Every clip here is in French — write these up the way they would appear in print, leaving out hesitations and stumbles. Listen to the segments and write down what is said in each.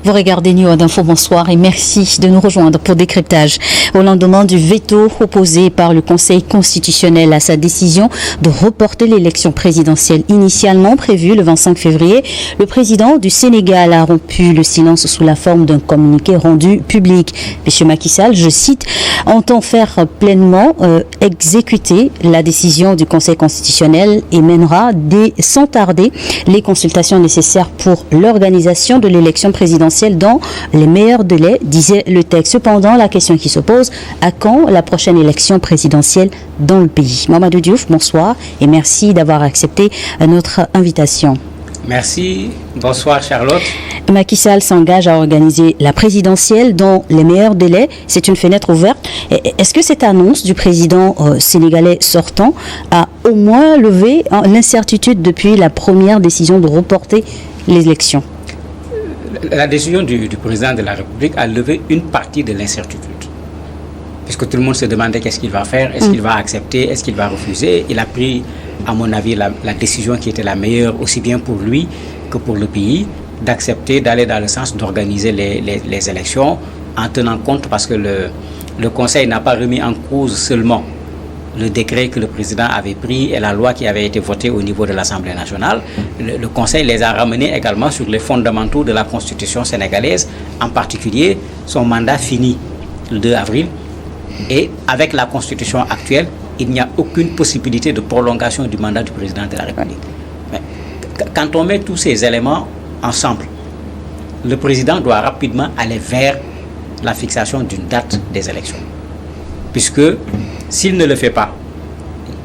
Vous regardez New York Info, bonsoir et merci de nous rejoindre pour décryptage. Au lendemain du veto opposé par le Conseil constitutionnel à sa décision de reporter l'élection présidentielle initialement prévue le 25 février, le président du Sénégal a rompu le silence sous la forme d'un communiqué rendu public. M. Macky Sall, je cite, entend faire pleinement exécuter la décision du Conseil constitutionnel et mènera sans tarder les consultations nécessaires pour l'organisation de l'élection présidentielle dans les meilleurs délais, disait le texte. Cependant, la question qui se pose, à quand la prochaine élection présidentielle dans le pays? Mamadou Diouf, bonsoir et merci d'avoir accepté notre invitation. Merci. Bonsoir Charlotte. Macky Sall s'engage à organiser la présidentielle dans les meilleurs délais. C'est une fenêtre ouverte. Est-ce que cette annonce du président sénégalais sortant a au moins levé l'incertitude depuis la première décision de reporter l'élection? La décision du président de la République a levé une partie de l'incertitude. Puisque tout le monde se demandait qu'est-ce qu'il va faire, est-ce qu'il va accepter, est-ce qu'il va refuser. Il a pris, à mon avis, la décision qui était la meilleure, aussi bien pour lui que pour le pays, d'accepter d'aller dans le sens d'organiser les élections en tenant compte, parce que le Conseil n'a pas remis en cause seulement le décret que le président avait pris et la loi qui avait été votée au niveau de l'Assemblée nationale. Le Conseil les a ramenés également sur les fondamentaux de la Constitution sénégalaise, en particulier son mandat fini le 2 avril. Et avec la Constitution actuelle, il n'y a aucune possibilité de prolongation du mandat du président de la République. Mais quand on met tous ces éléments ensemble, le président doit rapidement aller vers la fixation d'une date des élections. Puisque s'il ne le fait pas,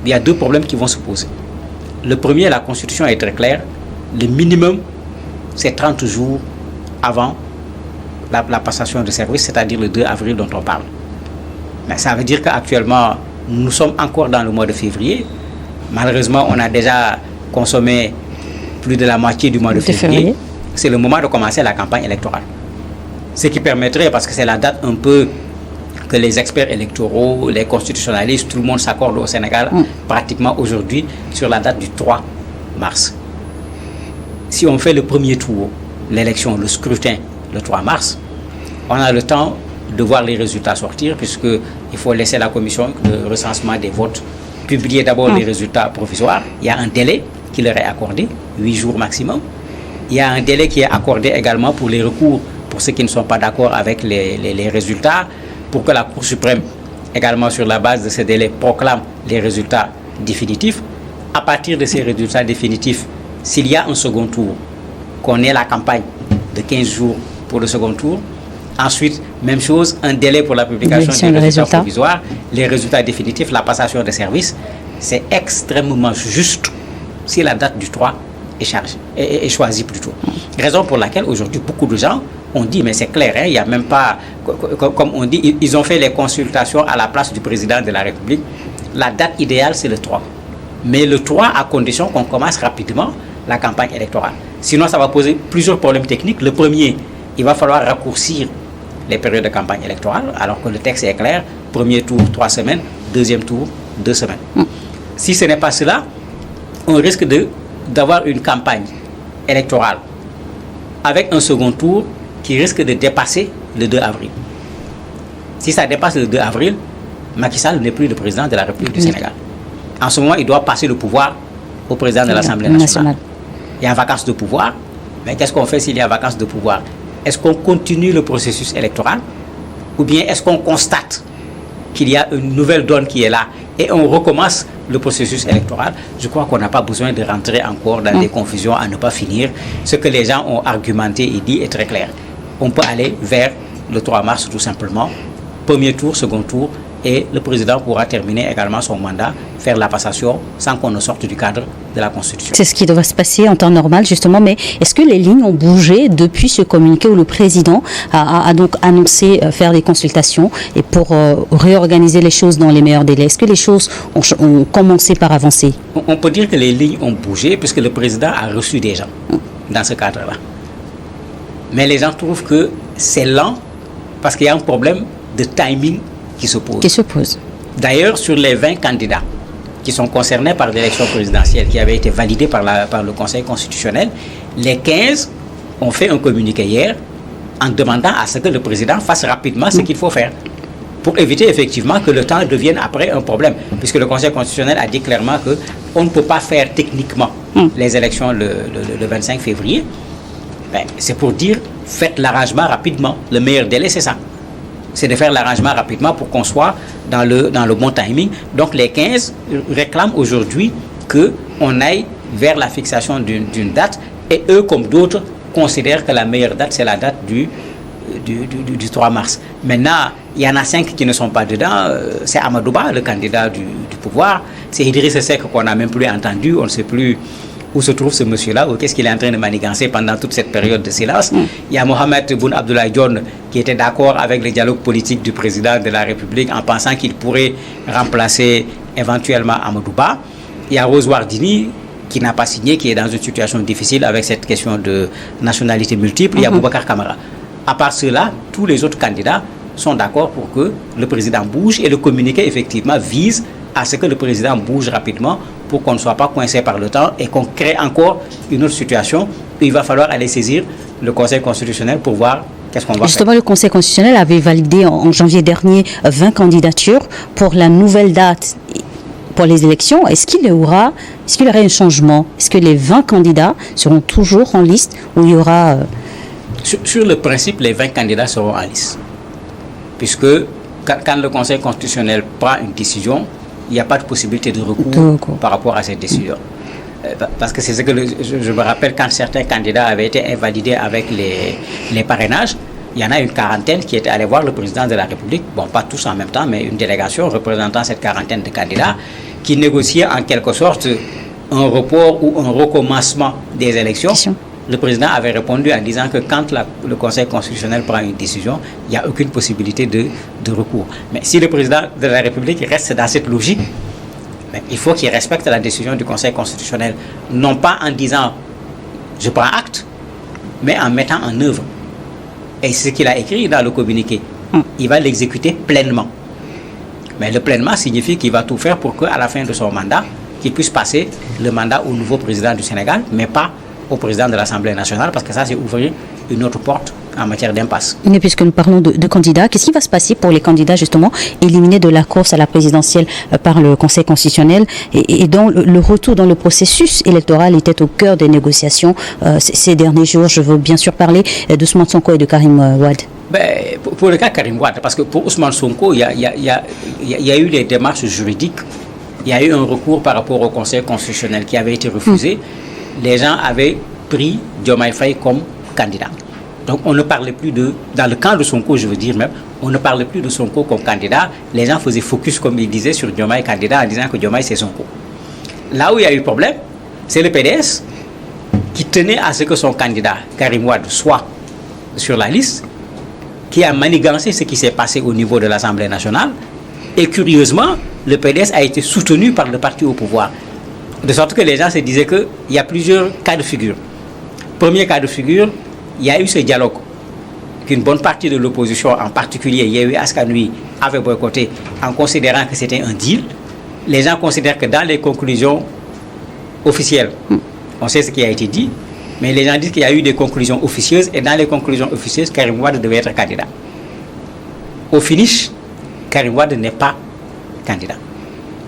il y a deux problèmes qui vont se poser. Le premier, la Constitution est très claire. Le minimum, c'est 30 jours avant la passation de service, c'est-à-dire le 2 avril dont on parle. Mais ça veut dire qu'actuellement, nous sommes encore dans le mois de février. Malheureusement, on a déjà consommé plus de la moitié du mois de février. C'est le moment de commencer la campagne électorale. Ce qui permettrait, parce que c'est la date un peu que les experts électoraux, les constitutionnalistes, tout le monde s'accorde au Sénégal pratiquement aujourd'hui sur la date du 3 mars. Si on fait le premier tour, l'élection, le scrutin, le 3 mars, on a le temps de voir les résultats sortir, puisqu'il faut laisser la commission de recensement des votes publier d'abord les résultats provisoires. Il y a un délai qui leur est accordé, 8 jours maximum. Il y a un délai qui est accordé également pour les recours, pour ceux qui ne sont pas d'accord avec les résultats, pour que la Cour suprême, également sur la base de ce délai, proclame les résultats définitifs. À partir de ces résultats définitifs, s'il y a un second tour, qu'on ait la campagne de 15 jours pour le second tour. Ensuite, même chose, un délai pour la publication des résultats provisoires, les résultats définitifs, la passation de services. C'est extrêmement juste si la date du 3 est choisie plutôt. Raison pour laquelle aujourd'hui beaucoup de gens ont dit, mais c'est clair, il n'y a même pas, comme on dit, ils ont fait les consultations à la place du président de la République. La date idéale, c'est le 3. Mais le 3 à condition qu'on commence rapidement la campagne électorale. Sinon, ça va poser plusieurs problèmes techniques. Le premier, il va falloir raccourcir les périodes de campagne électorale, alors que le texte est clair. Premier tour, 3 semaines. Deuxième tour, 2 semaines. Si ce n'est pas cela, on risque d'avoir une campagne électorale avec un second tour qui risque de dépasser le 2 avril. Si ça dépasse le 2 avril, Macky Sall n'est plus le président de la République du Sénégal. En ce moment, il doit passer le pouvoir au président de l'Assemblée nationale. Il y a vacance de pouvoir, mais qu'est-ce qu'on fait s'il y a vacance de pouvoir? Est-ce qu'on continue le processus électoral ou bien est-ce qu'on constate qu'il y a une nouvelle donne qui est là et on recommence le processus électoral? Je crois qu'on n'a pas besoin de rentrer encore dans des confusions à ne pas finir. Ce que les gens ont argumenté et dit est très clair. On peut aller vers le 3 mars tout simplement, premier tour, second tour, et le président pourra terminer également son mandat, faire la passation sans qu'on ne sorte du cadre de la Constitution. C'est ce qui devrait se passer en temps normal justement, mais est-ce que les lignes ont bougé depuis ce communiqué où le président a donc annoncé faire des consultations et pour réorganiser les choses dans les meilleurs délais? Est-ce que les choses ont commencé par avancer? On peut dire que les lignes ont bougé puisque le président a reçu des gens dans ce cadre-là. Mais les gens trouvent que c'est lent parce qu'il y a un problème de timing qui se pose. D'ailleurs, sur les 20 candidats qui sont concernés par l'élection présidentielle qui avait été validée par le Conseil constitutionnel, les 15 ont fait un communiqué hier en demandant à ce que le président fasse rapidement ce qu'il faut faire, pour éviter effectivement que le temps devienne après un problème, puisque le Conseil constitutionnel a dit clairement qu'on ne peut pas faire techniquement les élections le 25 février. C'est pour dire, faites l'arrangement rapidement. Le meilleur délai, c'est ça. C'est de faire l'arrangement rapidement pour qu'on soit dans le bon timing. Donc les 15 réclament aujourd'hui qu'on aille vers la fixation d'une date, et eux, comme d'autres, considèrent que la meilleure date, c'est la date du 3 mars. Maintenant, il y en a 5 qui ne sont pas dedans. C'est Amadouba, le candidat du pouvoir. C'est Idriss Seck qu'on n'a même plus entendu. On ne sait plus où se trouve ce monsieur-là, ou qu'est-ce qu'il est en train de manigancer pendant toute cette période de silence. Il y a Mohamed Boun Abdallah Dionne qui était d'accord avec le dialogue politique du président de la République en pensant qu'il pourrait remplacer éventuellement Amadouba. Il y a Rose Wardini qui n'a pas signé, qui est dans une situation difficile avec cette question de nationalité multiple. Il y a Boubacar Camara. À part cela, tous les autres candidats sont d'accord pour que le président bouge, et le communiqué effectivement vise à ce que le président bouge rapidement pour qu'on ne soit pas coincé par le temps et qu'on crée encore une autre situation où il va falloir aller saisir le Conseil constitutionnel pour voir qu'est-ce qu'on va faire. Justement, le Conseil constitutionnel avait validé en janvier dernier 20 candidatures pour la nouvelle date pour les élections. Est-ce qu'il y aura un changement? Est-ce que les 20 candidats seront toujours en liste, ou il y aura... Sur le principe, les 20 candidats seront en liste. Puisque quand le Conseil constitutionnel prend une décision, il n'y a pas de possibilité de recours par rapport à cette décision. Parce que c'est ce que je me rappelle, quand certains candidats avaient été invalidés avec les parrainages, il y en a une quarantaine qui étaient allés voir le président de la République, bon, pas tous en même temps, mais une délégation représentant cette quarantaine de candidats, qui négociaient en quelque sorte un report ou un recommencement des élections. Le président avait répondu en disant que quand le Conseil constitutionnel prend une décision, il n'y a aucune possibilité de recours. Mais si le président de la République reste dans cette logique, il faut qu'il respecte la décision du Conseil constitutionnel. Non pas en disant « je prends acte », mais en mettant en œuvre. Et c'est ce qu'il a écrit dans le communiqué. Il va l'exécuter pleinement. Mais le pleinement signifie qu'il va tout faire pour qu'à la fin de son mandat, qu'il puisse passer le mandat au nouveau président du Sénégal, mais pas au président de l'Assemblée nationale, parce que ça, c'est ouvrir une autre porte en matière d'impasse. Mais puisque nous parlons de candidats, qu'est-ce qui va se passer pour les candidats justement éliminés de la course à la présidentielle par le Conseil constitutionnel, et dont le retour dans le processus électoral était au cœur des négociations ces derniers jours? Je veux bien sûr parler d'Ousmane Sonko et de Karim Wade. Pour le cas Karim Wade, parce que pour Ousmane Sonko, il y a eu des démarches juridiques, il y a eu un recours par rapport au Conseil constitutionnel qui avait été refusé. Les gens avaient pris Diomaye Faye comme candidat. Donc on ne parlait plus dans le camp de Sonko, je veux dire même, on ne parlait plus de Sonko comme candidat. Les gens faisaient focus, comme ils disaient, sur Diomaye candidat, en disant que Diomaye c'est Sonko. Là où il y a eu problème, c'est le PDS qui tenait à ce que son candidat, Karim Wade, soit sur la liste, qui a manigancé ce qui s'est passé au niveau de l'Assemblée nationale. Et curieusement, le PDS a été soutenu par le parti au pouvoir. De sorte que les gens se disaient qu'il y a plusieurs cas de figure. Premier cas de figure, il y a eu ce dialogue qu'une bonne partie de l'opposition, en particulier Yewwi Askan Wi, avait boycotté en considérant que c'était un deal. Les gens considèrent que dans les conclusions officielles, on sait ce qui a été dit, mais les gens disent qu'il y a eu des conclusions officieuses, et dans les conclusions officieuses, Karim Wade devait être candidat. Au finish, Karim Wade n'est pas candidat.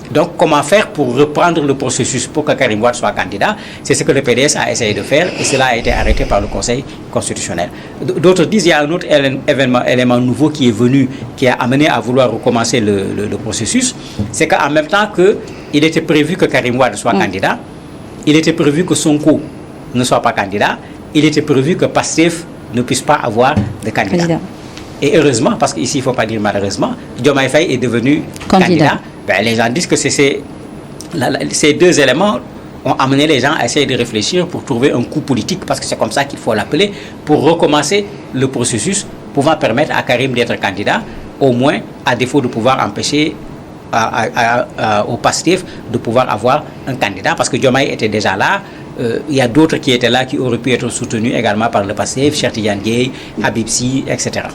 Donc, comment faire pour reprendre le processus pour que Karim Wade soit candidat? C'est ce que le PDS a essayé de faire, et cela a été arrêté par le Conseil constitutionnel. D'autres disent qu'il y a un autre élément nouveau qui est venu, qui a amené à vouloir recommencer le processus. C'est qu'en même temps qu'il était prévu que Karim Wade soit candidat, il était prévu que Sonko ne soit pas candidat, il était prévu que Pastef ne puisse pas avoir de candidat. Et heureusement, parce qu'ici il ne faut pas dire malheureusement, Diomaye Faye est devenu candidat. Les gens disent que ces deux éléments ont amené les gens à essayer de réfléchir pour trouver un coup politique, parce que c'est comme ça qu'il faut l'appeler, pour recommencer le processus, pouvant permettre à Karim d'être candidat, au moins à défaut de pouvoir empêcher au Pastef de pouvoir avoir un candidat, parce que Diomaye était déjà là. Il y a d'autres qui étaient là qui auraient pu être soutenus également par le Pastef, Cheikh Tidiane Dièye, Habib Sy, etc.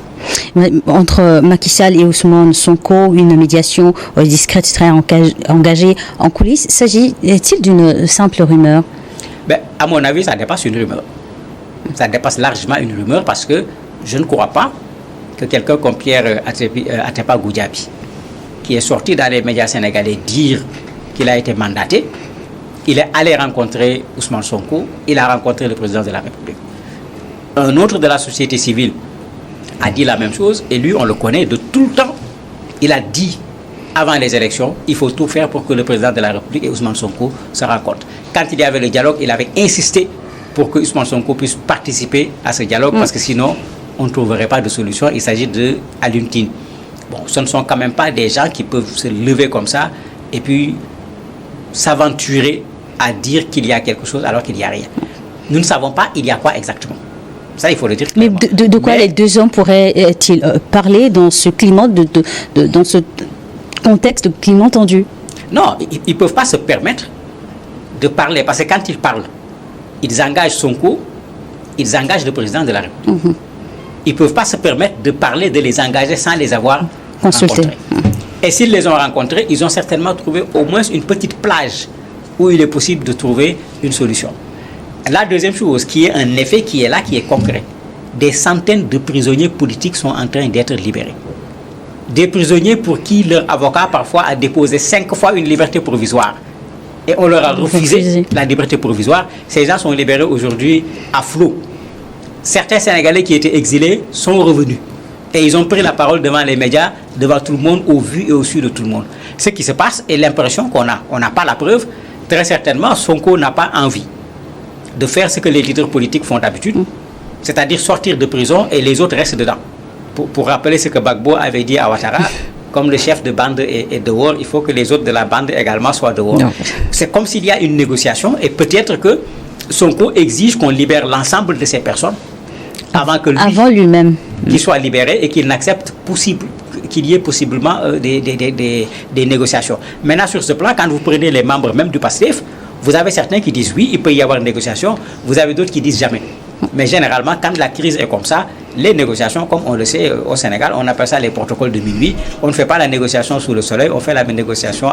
Entre Macky Sall et Ousmane Sonko, une médiation discrète serait engagée en coulisses. S'agit-il d'une simple rumeur? À mon avis, ça dépasse une rumeur. Ça dépasse largement une rumeur, parce que je ne crois pas que quelqu'un comme Pierre Atepa Goudiaby, qui est sorti dans les médias sénégalais dire qu'il a été mandaté, il est allé rencontrer Ousmane Sonko, il a rencontré le président de la République. Un autre de la société civile a dit la même chose, et lui, on le connaît de tout le temps. Il a dit, avant les élections, il faut tout faire pour que le président de la République et Ousmane Sonko se rencontrent. Quand il y avait le dialogue, il avait insisté pour que Ousmane Sonko puisse participer à ce dialogue, parce que sinon, on ne trouverait pas de solution. Il s'agit de Alioune Tine. Bon, ce ne sont quand même pas des gens qui peuvent se lever comme ça et puis s'aventurer à dire qu'il y a quelque chose alors qu'il n'y a rien. Nous ne savons pas il y a quoi exactement. Ça, il faut le dire clairement. Mais de quoi les deux hommes pourraient-ils parler dans ce climat, dans ce contexte de climat tendu? Non, ils ne peuvent pas se permettre de parler, parce que quand ils parlent, ils engagent Sonko, ils engagent le président de la République. Ils ne peuvent pas se permettre de parler, de les engager sans les avoir rencontrés. Et s'ils les ont rencontrés, ils ont certainement trouvé au moins une petite plage où il est possible de trouver une solution. La deuxième chose, qui est un effet qui est là, qui est concret, des centaines de prisonniers politiques sont en train d'être libérés. Des prisonniers pour qui leur avocat parfois a déposé 5 fois une liberté provisoire. Et on leur a refusé la liberté provisoire. Ces gens sont libérés aujourd'hui à flot. Certains Sénégalais qui étaient exilés sont revenus. Et ils ont pris la parole devant les médias, devant tout le monde, au vu et au su de tout le monde. Ce qui se passe est l'impression qu'on a. On n'a pas la preuve. Très certainement, Sonko n'a pas envie de faire ce que les leaders politiques font d'habitude, c'est-à-dire sortir de prison et les autres restent dedans. Pour rappeler ce que Gbagbo avait dit à Ouattara, comme le chef de bande est dehors, il faut que les autres de la bande également soient dehors. C'est comme s'il y a une négociation et peut-être que Sonko exige qu'on libère l'ensemble de ces personnes avant lui-même qu'il soit libéré et qu'il n'accepte qu'il y ait possiblement des négociations. Maintenant, sur ce plan, quand vous prenez les membres même du PASTEF, vous avez certains qui disent oui, il peut y avoir une négociation, vous avez d'autres qui disent jamais. Mais généralement, quand la crise est comme ça, les négociations, comme on le sait au Sénégal, on appelle ça les protocoles de minuit. On ne fait pas la négociation sous le soleil, on fait la négociation